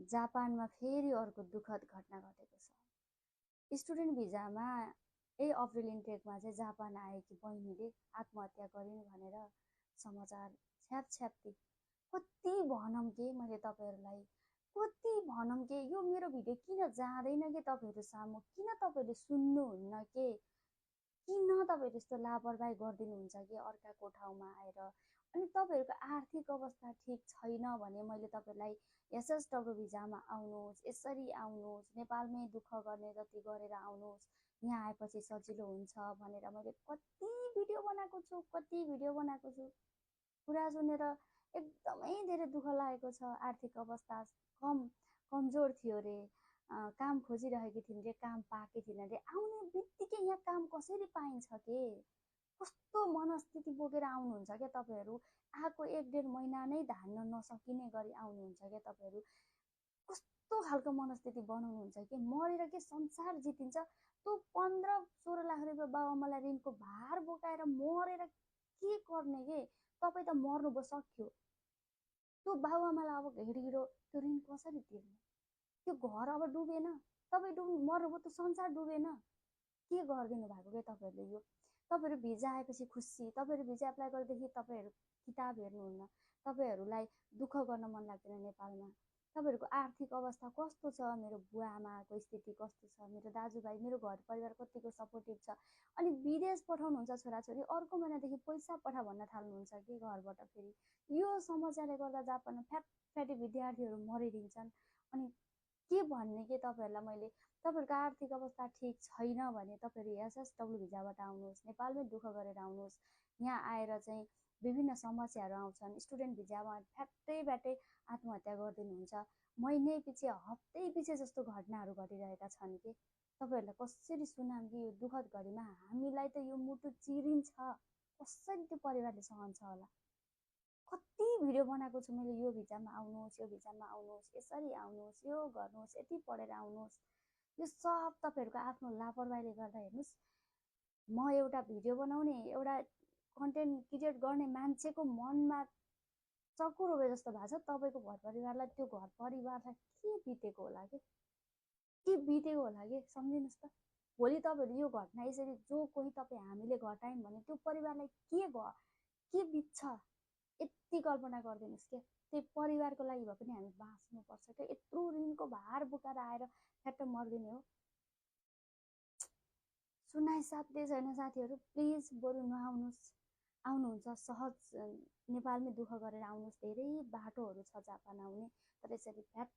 जापानमा फेरि अर्को दुःखद घटना घटेको छ। स्टुडेन्ट भिजामा अप्रिल इन्टेकमा चाहिँ जापान आएकी बहिनीले आत्महत्या गरिन् भनेर समाचार छ्यापछ्याप्ती। कति भनौँ के मैले तपाईँहरूलाई, कति भनौँ के, यो मेरो भिडियो किन जाँदैन के तपाईँहरू सामु, किन तपाईँहरूले सुन्नुहुन्न के, किन तपाईँहरू यस्तो लापरवाही गरिदिनुहुन्छ कि अर्काको ठाउँमा आएर। अनि तपाईँहरूको आर्थिक अवस्था ठिक छैन भने मैले तपाईँहरूलाई एसएसडब्ल्यू भिजामा आउनुहोस्, यसरी आउनुहोस्, नेपालमै दुःख गर्ने जति गरेर आउनुहोस्, यहाँ आएपछि सजिलो हुन्छ भनेर मैले कति भिडियो बनाएको छु, कति भिडियो बनाएको छु। कुरा सुनेर एकदमै धेरै दुःख लागेको छ। आर्थिक अवस्था कमजोर थियो रे, काम खोजिरहेकी थिइन् रे, काम पाएकी थिइनन् रे, आउने बित्तिकै यहाँ काम कसरी पाइन्छ के, कस्तो मनस्थिति बोकेर आउनुहुन्छ क्या तपाईँहरू। आएको 1-1.5 महिना नै धान्न नसकिने गरी आउनुहुन्छ क्या तपाईँहरू। कस्तो खालको मनस्थिति बनाउनुहुन्छ कि मरेर के संसार जितिन्छ। त्यो 15-16 लाख रुपियाँ बाबुआमालाई ऋणको भार बोकाएर मरेर के गर्ने के, तपाईँ त मर्नुभयो, सक्यो। त्यो बाबुआमालाई अब हिँडिरो त्यो ऋण कसरी तिर्ने, त्यो घर अब डुबेन, तपाईँ मर्नुभयो, त्यो संसार डुबेन, के गरिदिनु भएको क्या तपाईँहरूले। यो तपाईँहरू भिजा आएपछि खुसी, तपाईँहरू भिजा एप्लाई गरेदेखि तपाईँहरू किताब हेर्नुहुन्न, तपाईँहरूलाई दुःख गर्न मन लाग्दैन नेपालमा। तपाईँहरूको आर्थिक अवस्था कस्तो छ, मेरो बुवा आमाको स्थिति कस्तो छ, मेरो दाजुभाइ, मेरो घर परिवार कतिको सपोर्टिभ छ, अनि विदेश पठाउनुहुन्छ छोराछोरी, अर्को महिनादेखि पैसा पठा भन्न थाल्नुहुन्छ कि घरबाट। फेरि यो समस्याले गर्दा जापानमा फ्याटी विद्यार्थीहरू मरिदिन्छन्। अनि के भन्ने के तपाईँहरूलाई मैले, तपाईँहरूको आर्थिक अवस्था ठिक छैन भने तपाईँहरू एसएसडब्ल्यू भिजाबाट आउनुहोस्, नेपालमै दुःख गरेर आउनुहोस्। यहाँ आएर चाहिँ विभिन्न समस्याहरू आउँछन्। स्टुडेन्ट भिजामा फ्याट्टै आत्महत्या गरिदिनुहुन्छ। महिनै पछि, हप्तै पछि जस्तो घटनाहरू घटिरहेका छन् कि तपाईँहरूलाई कसरी सुनाम कि यो दुःखद घडीमा। हामीलाई त यो मुटु चिरिन्छ, कसरी त्यो परिवारले सहन्छ होला। कति भिडियो बनाएको छु मैले, यो भिजामा आउनुहोस्, यो भिजामा आउनुहोस्, यसरी आउनुहोस्, यो गर्नुहोस्, यति पढेर आउनुहोस्। यो सब तपाईँहरूको आफ्नो लापरवाहीले गर्दा। हेर्नुहोस्, म एउटा भिडियो बनाउने, एउटा कन्टेन्ट क्रिएट गर्ने मान्छेको मनमा चक्कु रोबे जस्तो भएको छ। तपाईँको घर परिवारलाई, त्यो घर परिवारलाई के बितेको होला के बितेको होला कि सम्झिनुहोस् त। भोलि तपाईँहरू यो घटना यसरी जो कोही तपाईँ हामीले घटायौँ भने त्यो परिवारलाई के बित्छ, यति कल्पना गरिदिनुहोस् क्या। त्यो परिवारको लागि भए पनि हामी बाँच्नुपर्छ क्या। यत्रो ऋणको भार बोकाएर आएर फ्याट्ट मर्दिने हो। सुनाइ साध्य छैन साथीहरू, प्लिज बरु नआउनुहोस्। आउनुहुन्छ सहज नेपालमै दुःख गरेर आउनुहोस्, धेरै बाटोहरू छ जापान आउने, तर यसरी फ्याट